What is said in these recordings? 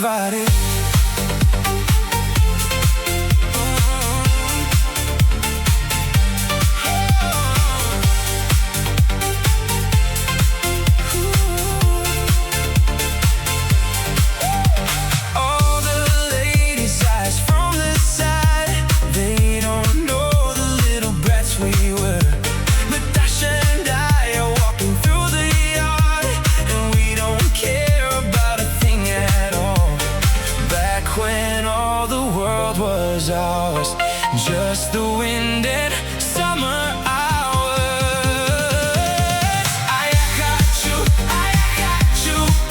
дворі. Was ours, just the wind and summer hours. А я хочу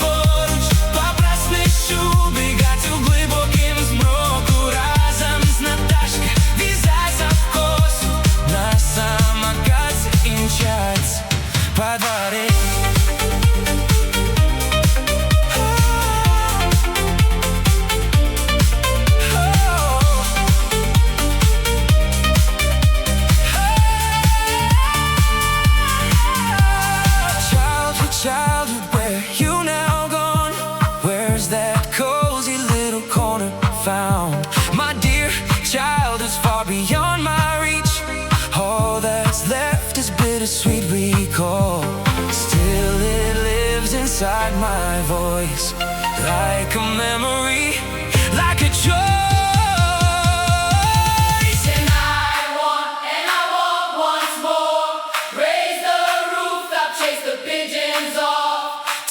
поруч, по-праздной бігать у глибоким змроку, разом з Наташкою в'язаться в косу, на самокаті і мчать по дворі. Childhood, where you now gone? Where's that cozy little corner found? My dear child is far beyond my reach. All that's left is bittersweet recall. Still it lives inside my voice, like a memory, like a joy.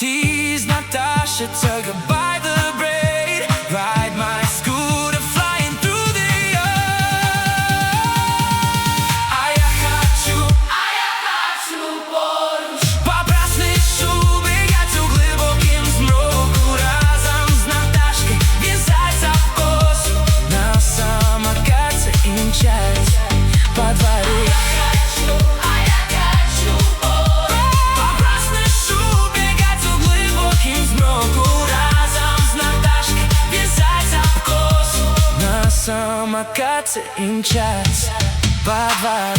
Tease Natasha, tell goodbye the braid, ride my scooter flying through the air. А я хочу поруч, по-праздной бігать у глибоким змроку, разом з Наташкою в'язаться в косу, на самокаті і мчать по дворі. Самокаты и мчать по двору.